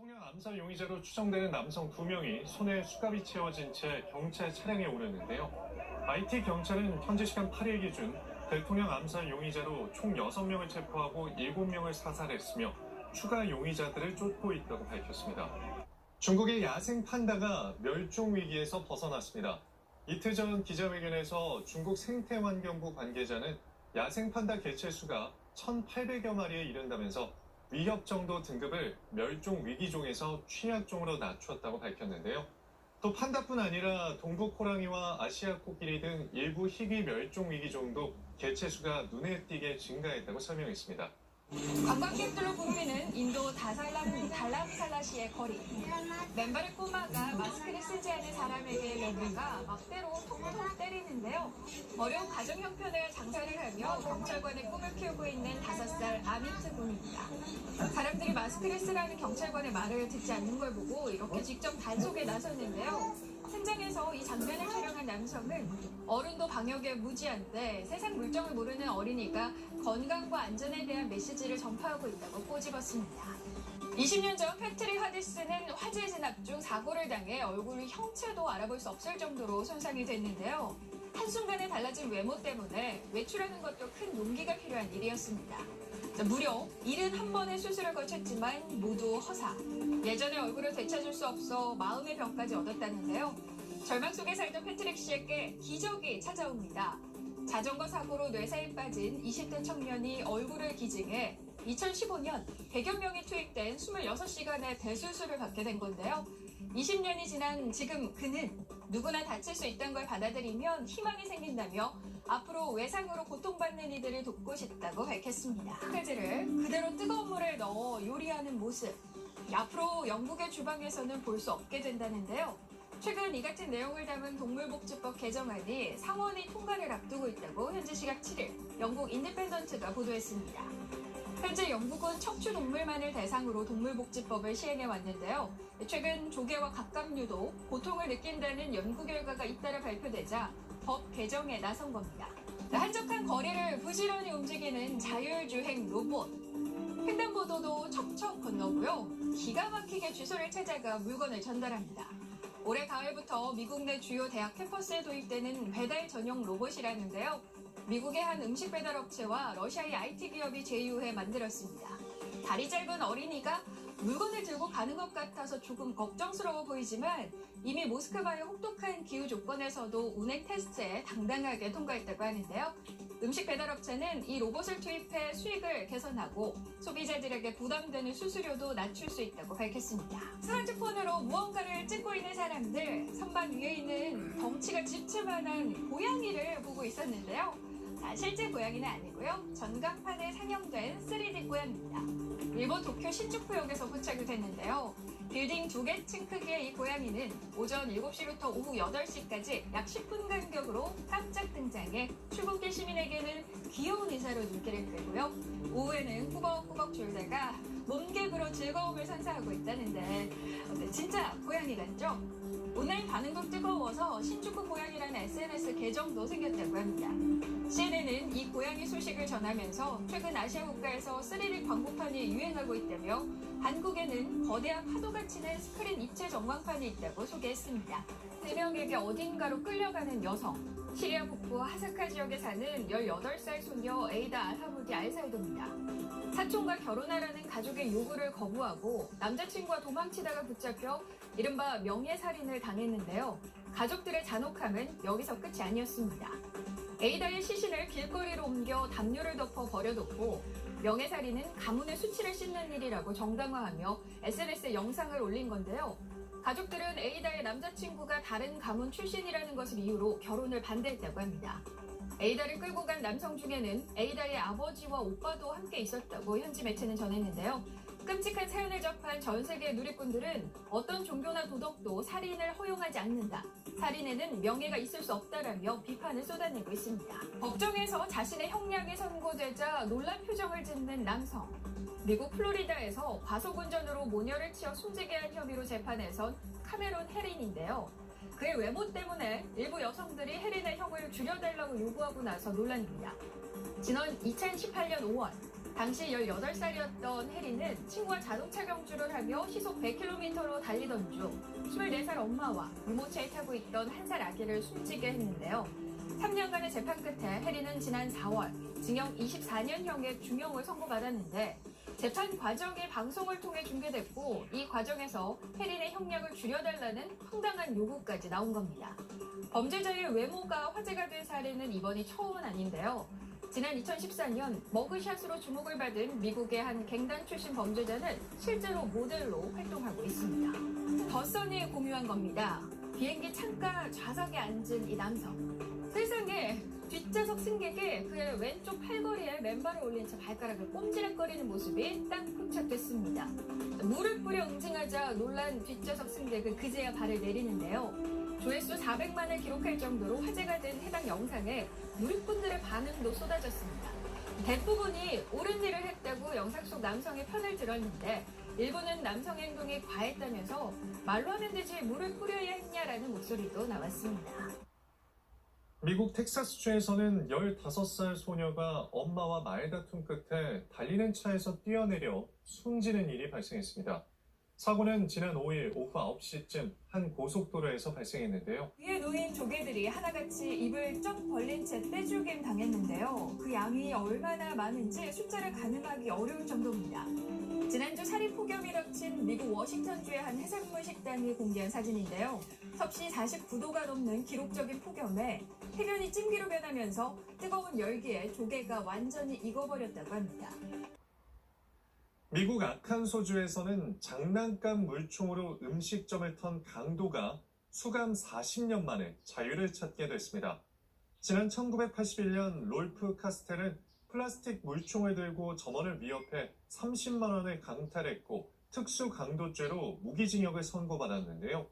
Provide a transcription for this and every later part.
대통령 암살 용의자로 추정되는 남성 2명이 손에 수갑이 채워진 채 경찰 차량에 오르는데요. IT 경찰은 현지 시간 8일 기준 대통령 암살 용의자로 총 6명을 체포하고 7명을 사살했으며 추가 용의자들을 쫓고 있다고 밝혔습니다. 중국의 야생 판다가 멸종 위기에서 벗어났습니다. 이틀 전 기자회견에서 중국 생태환경부 관계자는 야생 판다 개체 수가 1,800여 마리에 이른다면서 위협 정도 등급을 멸종 위기종에서 취약종으로 낮췄다고 밝혔는데요. 또 판다뿐 아니라 동북 호랑이와 아시아 코끼리 등 일부 희귀 멸종 위기종도 개체 수가 눈에 띄게 증가했다고 설명했습니다. 관광객들로 붐비는 인도 달람살라시의 거리. 맨발의 꼬마가 마스크를 쓰지 않은 사람에게 누군가 막대로 톡톡 때리는데요. 어려운 가정 형편을 장사를 하며 경찰관의 꿈을 키우고 있는 5살 아미트 군입니다. 사람들이 마스크를 쓰라는 경찰관의 말을 듣지 않는 걸 보고 이렇게 직접 단속에 나섰는데요. 현장에서 이 장면을 촬영한 남성은 어른도 방역에 무지한데 세상 물정을 모르는 어린이가 건강과 안전에 대한 메시지를 전파하고 있다고 꼬집었습니다. 20년 전 패트릭 하디스는 화재 진압 중 사고를 당해 얼굴 형체도 알아볼 수 없을 정도로 손상이 됐는데요. 한순간에 달라진 외모 때문에 외출하는 것도 큰 용기가 필요한 일이었습니다. 무려 71번의 수술을 거쳤지만 모두 허사. 예전의 얼굴을 되찾을 수 없어 마음의 병까지 얻었다는데요. 절망 속에 살던 패트릭 씨에게 기적이 찾아옵니다. 자전거 사고로 뇌사에 빠진 20대 청년이 얼굴을 기증해 2015년 100여 명이 투입된 26시간의 대수술을 받게 된 건데요. 20년이 지난 지금 그는 누구나 다칠 수 있다는 걸 받아들이면 희망이 생긴다며 앞으로 외상으로 고통받는 이들을 돕고 싶다고 밝혔습니다. 소세지를 그대로 뜨거운 물에 넣어 요리하는 모습. 앞으로 영국의 주방에서는 볼 수 없게 된다는데요. 최근 이 같은 내용을 담은 동물복지법 개정안이 상원의 통과를 앞두고 있다고 현지 시각 7일 영국 인디펜던트가 보도했습니다. 현재 영국은 척추 동물만을 대상으로 동물복지법을 시행해 왔는데요. 최근 조개와 갑각류도 고통을 느낀다는 연구 결과가 잇따라 발표되자 법 개정에 나선 겁니다. 한적한 거리를 부지런히 움직이는 자율주행 로봇. 횡단보도도 척척 건너고요. 기가 막히게 주소를 찾아가 물건을 전달합니다. 올해 가을부터 미국 내 주요 대학 캠퍼스에 도입되는 배달 전용 로봇이라는데요. 미국의 한 음식 배달 업체와 러시아의 IT 기업이 제휴해 만들었습니다. 다리 짧은 어린이가 물건을 들고 가는 것 같아서 조금 걱정스러워 보이지만 이미 모스크바의 혹독한 기후 조건에서도 운행 테스트에 당당하게 통과했다고 하는데요. 음식 배달업체는 이 로봇을 투입해 수익을 개선하고 소비자들에게 부담되는 수수료도 낮출 수 있다고 밝혔습니다. 스마트폰으로 무언가를 찍고 있는 사람들, 선반 위에 있는 덩치가 집채만한 고양이를 보고 있었는데요. 실제 고양이는 아니고요. 전광판에 상영된 3D 고양이입니다. 일본 도쿄 신주쿠역에서 포착이 됐는데요. 빌딩 2개 크기의 이 고양이는 오전 7시부터 오후 8시까지 약 10분 간격으로 깜짝 등장해 출근길 시민에게는 귀여운 인사로 눈길을 끌고요. 오후에는 꾸벅꾸벅 졸다가 몸개그로 즐거움을 선사하고 있다는데 진짜 고양이 같죠? 온라인 반응도 뜨거워서 신주쿠 고양이라는 SNS 계정도 생겼다고 합니다. CNN은 이 고양이 소식을 전하면서 최근 아시아 국가에서 3D 광고판이 유행하고 있다며 한국에는 거대한 파도가 치는 스크린 입체 전광판이 있다고 소개했습니다. 3명에게 어딘가로 끌려가는 여성. 시리아 북부 하사카 지역에 사는 18살 소녀 에이다 알하무디 알사이도입니다. 사촌과 결혼하라는 가족의 요구를 거부하고 남자친구와 도망치다가 붙잡혀 이른바 명예살인을 당했는데요. 가족들의 잔혹함은 여기서 끝이 아니었습니다. 에이다의 시신을 길거리로 옮겨 담요를 덮어 버려뒀고 명예살인은 가문의 수치를 씻는 일이라고 정당화하며 SNS에 영상을 올린 건데요. 가족들은 에이다의 남자친구가 다른 가문 출신이라는 것을 이유로 결혼을 반대했다고 합니다. 에이다를 끌고 간 남성 중에는 에이다의 아버지와 오빠도 함께 있었다고 현지 매체는 전했는데요. 끔찍한 사연을 접한 전 세계 누리꾼들은 어떤 종교나 도덕도 살인을 허용하지 않는다. 살인에는 명예가 있을 수 없다라며 비판을 쏟아내고 있습니다. 법정에서 자신의 형량이 선고되자 놀란 표정을 짓는 남성. 미국 플로리다에서 과속운전으로 모녀를 치어 숨지게 한 혐의로 재판에 선 카메론 해린인데요. 그의 외모 때문에 일부 여성들이 해린의 형을 줄여달라고 요구하고 나서 논란입니다. 지난 2018년 5월 당시 18살이었던 해리는 친구와 자동차 경주를 하며 시속 100km로 달리던 중 24살 엄마와 유모차에 타고 있던 1살 아기를 숨지게 했는데요. 3년간의 재판 끝에 해리는 지난 4월 징역 24년형의 중형을 선고받았는데 재판 과정이 방송을 통해 중계됐고 이 과정에서 해린의 형량을 줄여달라는 황당한 요구까지 나온 겁니다. 범죄자의 외모가 화제가 된 사례는 이번이 처음은 아닌데요. 지난 2014년 머그샷으로 주목을 받은 미국의 한 갱단 출신 범죄자는 실제로 모델로 활동하고 있습니다. 더선이 공유한 겁니다. 비행기 창가 좌석에 앉은 이 남성. 세상에 뒷좌석 승객이 그의 왼쪽 팔걸이에 맨발을 올린 채 발가락을 꼼지락거리는 모습이 딱 포착됐습니다. 물을 뿌려 응징하자 놀란 뒷좌석 승객은 그제야 발을 내리는데요. 조회수 400만을 기록할 정도로 화제가 된 해당 영상에 누리꾼들의 반응도 쏟아졌습니다. 대부분이 옳은 일을 했다고 영상 속 남성의 편을 들었는데 일부는 남성 행동이 과했다면서 말로 하면 되지 물을 뿌려야 했냐라는 목소리도 나왔습니다. 미국 텍사스주에서는 15살 소녀가 엄마와 말다툼 끝에 달리는 차에서 뛰어내려 숨지는 일이 발생했습니다. 사고는 지난 5일 오후 9시쯤 한 고속도로에서 발생했는데요. 위에 놓인 조개들이 하나같이 입을 쩍 벌린 채 떼죽임 당했는데요. 그 양이 얼마나 많은지 숫자를 가늠하기 어려울 정도입니다. 지난주 살인 폭염이 덮친 미국 워싱턴주의 한 해산물 식당이 공개한 사진인데요. 섭씨 49도가 넘는 기록적인 폭염에 해변이 찜기로 변하면서 뜨거운 열기에 조개가 완전히 익어버렸다고 합니다. 미국 아칸소주에서는 장난감 물총으로 음식점을 턴 강도가 수감 40년 만에 자유를 찾게 됐습니다. 지난 1981년 롤프 카스텔은 플라스틱 물총을 들고 점원을 위협해 30만 원을 강탈했고 특수 강도죄로 무기징역을 선고받았는데요.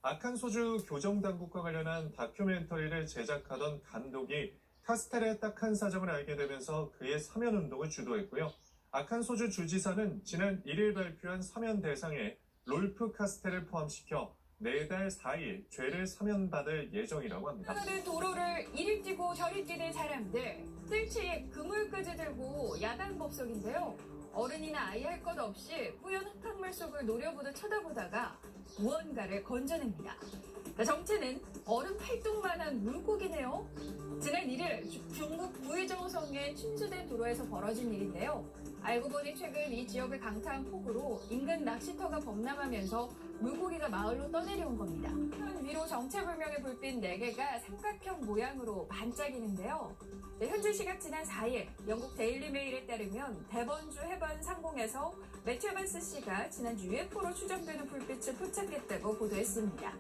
아칸소주 교정당국과 관련한 다큐멘터리를 제작하던 감독이 카스텔의 딱한 사정을 알게 되면서 그의 사면운동을 주도했고요. 아칸소주 주지사는 지난 1일 발표한 사면 대상에 롤프 카스텔을 포함시켜 4달 4일 죄를 사면받을 예정이라고 합니다. 도로를 이리 뛰고 저리 뛰는 사람들, 뜰채에 그물까지 들고 야단법석인데요. 어른이나 아이 할 것 없이 뿌연 흙탕물 속을 노려보듯 쳐다보다가 무언가를 건져냅니다. 정체는 얼음 팔뚝만한 물고기네요. 지난 1일 중국 부이저우성에 침수된 도로에서 벌어진 일인데요. 알고 보니 최근 이 지역을 강타한 폭우로 인근 낚시터가 범람하면서 물고기가 마을로 떠내려온 겁니다. 위로 정체불명의 불빛 4개가 삼각형 모양으로 반짝이는데요. 현지 시각 지난 4일 영국 데일리 메일에 따르면 대번주 해변 상공에서 매튜 에반스 씨가 지난주 UFO로 추정되는 불빛을 포착했다고 보도했습니다.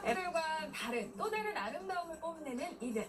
애들과 또 다른 아름다움을 뽐내는 이들.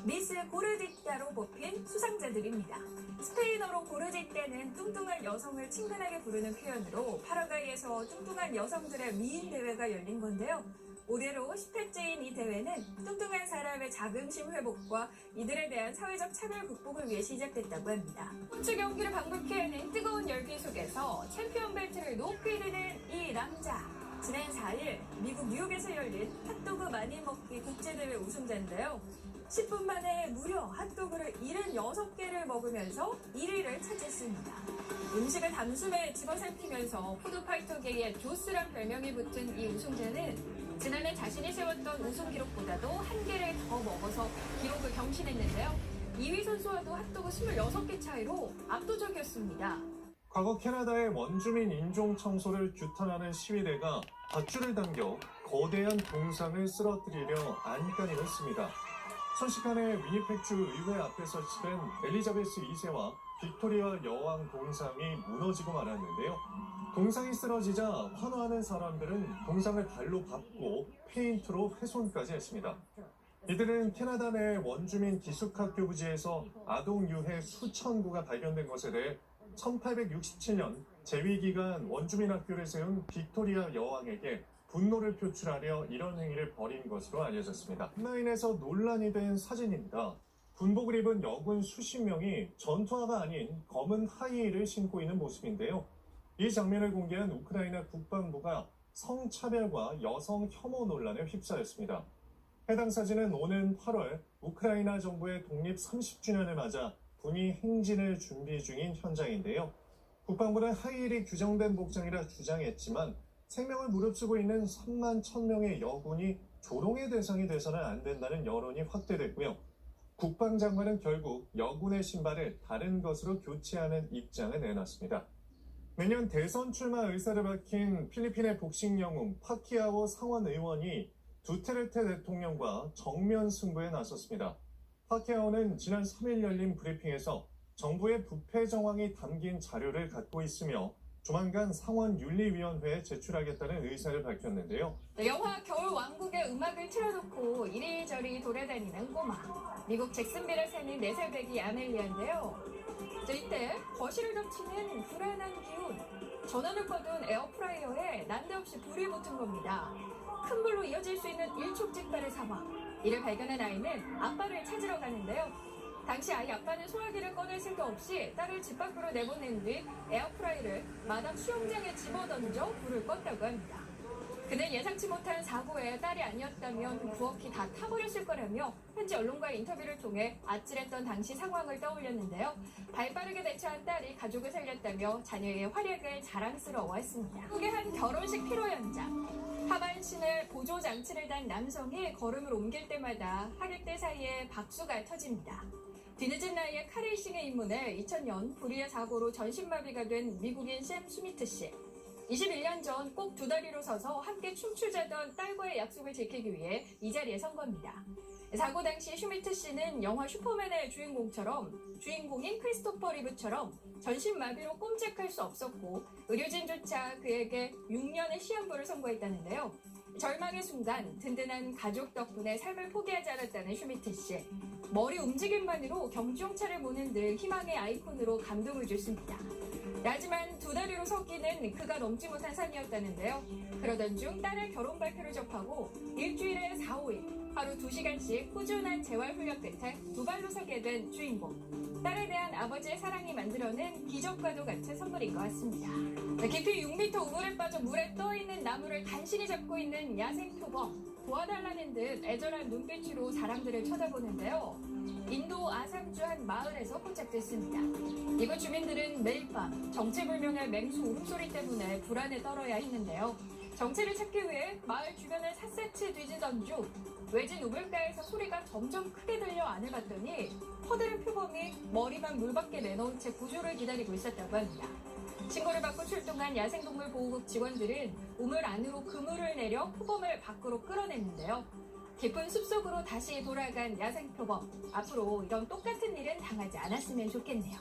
미스 고르디따로 뽑힌 수상자들입니다. 스페인어로 고르디따는 뚱뚱한 여성을 친근하게 부르는 표현으로 파라과이에서 뚱뚱한 여성들의 미인 대회가 열린 건데요. 올해로 10회째인 이 대회는 뚱뚱한 사람의 자긍심 회복과 이들에 대한 사회적 차별 극복을 위해 시작됐다고 합니다. 스포츠 경기를 방불케 하는 뜨거운 열기 속에서 챔피언 벨트를 높이 드는 이 남자. 지난 4일 미국 뉴욕에서 열린 핫도그 많이 먹기 국제대회 우승자인데요. 10분 만에 무려 핫도그를 76개를 먹으면서 1위를 차지했습니다. 음식을 단숨에 집어삼키면서 푸드파이터계의 조스란 별명이 붙은 이 우승자는 지난해 자신이 세웠던 우승 기록보다도 한 개를 더 먹어서 기록을 경신했는데요. 2위 선수와도 핫도그 26개 차이로 압도적이었습니다. 과거 캐나다의 원주민 인종 청소를 규탄하는 시위대가 밧줄을 당겨 거대한 동상을 쓰러뜨리려 안간힘을 했습니다. 순식간에 위니펙주 의회 앞에 설치된 엘리자베스 2세와 빅토리아 여왕 동상이 무너지고 말았는데요. 동상이 쓰러지자 환호하는 사람들은 동상을 발로 밟고 페인트로 훼손까지 했습니다. 이들은 캐나다 내 원주민 기숙학교 부지에서 아동 유해 수천 구가 발견된 것에 대해 1867년 재위기간 원주민 학교를 세운 빅토리아 여왕에게 분노를 표출하려 이런 행위를 벌인 것으로 알려졌습니다. 온라인에서 논란이 된 사진입니다. 군복을 입은 여군 수십 명이 전투화가 아닌 검은 하이힐을 신고 있는 모습인데요. 이 장면을 공개한 우크라이나 국방부가 성차별과 여성 혐오 논란에 휩싸였습니다. 해당 사진은 오는 8월 우크라이나 정부의 독립 30주년을 맞아 군이 행진을 준비 중인 현장인데요. 국방부는 하이힐이 규정된 복장이라 주장했지만 생명을 무릅쓰고 있는 3만 1,000명의 여군이 조롱의 대상이 돼서는 안 된다는 여론이 확대됐고요. 국방장관은 결국 여군의 신발을 다른 것으로 교체하는 입장을 내놨습니다. 내년 대선 출마 의사를 밝힌 필리핀의 복싱 영웅 파키아오 상원 의원이 두테르테 대통령과 정면 승부에 나섰습니다. 파키아오는 지난 3일 열린 브리핑에서 정부의 부패 정황이 담긴 자료를 갖고 있으며 조만간 상원 윤리위원회에 제출하겠다는 의사를 밝혔는데요. 영화 겨울왕국의 음악을 틀어놓고 이리저리 돌아다니는 꼬마. 미국 잭슨빌에 사는 4살 배기 아멜리아인데요. 이때 거실을 덮치는 불안한 기운. 전원을 꺼둔 에어프라이어에 난데없이 불이 붙은 겁니다. 큰 불로 이어질 수 있는 일촉즉발의 상황. 이를 발견한 아이는 아빠를 찾으러 가는데요. 당시 아이 아빠는 소화기를 꺼낼 새도 없이 딸을 집 밖으로 내보낸 뒤 에어프라이를 마당 수영장에 집어던져 불을 껐다고 합니다. 그는 예상치 못한 사고에 딸이 아니었다면 부엌이 다 타버렸을 거라며 현지 언론과의 인터뷰를 통해 아찔했던 당시 상황을 떠올렸는데요. 발빠르게 대처한 딸이 가족을 살렸다며 자녀의 활약을 자랑스러워했습니다. 한국의 한 결혼식 피로 현장. 하반신을 보조 장치를 단 남성이 걸음을 옮길 때마다 하객들 사이에 박수가 터집니다. 뒤늦은 나이에 카레이싱에 입문해 2000년 불의의 사고로 전신마비가 된 미국인 샘 스미트 씨. 21년 전 꼭 두 다리로 서서 함께 춤추자던 딸과의 약속을 지키기 위해 이 자리에 선 겁니다. 사고 당시 슈미트 씨는 영화 슈퍼맨의 주인공인 크리스토퍼 리브처럼 전신마비로 꼼짝할 수 없었고 의료진조차 그에게 6년의 시한부를 선고했다는데요. 절망의 순간 든든한 가족 덕분에 삶을 포기하지 않았다는 슈미트 씨. 머리 움직임만으로 경주용차를 모는 듯 희망의 아이콘으로 감동을 줬습니다. 하지만 두 다리로 서기는 그가 넘지 못한 산이었다는데요. 그러던 중 딸의 결혼 발표를 접하고 일주일에 4, 5일 하루 2시간씩 꾸준한 재활훈련 끝에 두 발로 서게 된 주인공. 딸에 대한 아버지의 사랑이 만들어낸 기적과도 같은 선물인 것 같습니다. 깊이 6m 우물에 빠져 물에 떠있는 나무를 간신히 잡고 있는 야생표범. 도와달라는 듯 애절한 눈빛으로 사람들을 쳐다보는데요. 인도 아삼주 한 마을에서 포착됐습니다. 이곳 주민들은 매일 밤 정체불명의 맹수 울음소리 때문에 불안에 떨어야 했는데요. 정체를 찾기 위해 마을 주변을 샅샅이 뒤지던 중 외진 우물가에서 소리가 점점 크게 들려 안을 봤더니 커다란 표범이 머리만 물 밖에 내놓은 채 구조를 기다리고 있었다고 합니다. 신고를 받고 출동한 야생동물보호국 직원들은 우물 안으로 그물을 내려 표범을 밖으로 끌어냈는데요. 깊은 숲속으로 다시 돌아간 야생표범. 앞으로 이런 똑같은 일은 당하지 않았으면 좋겠네요.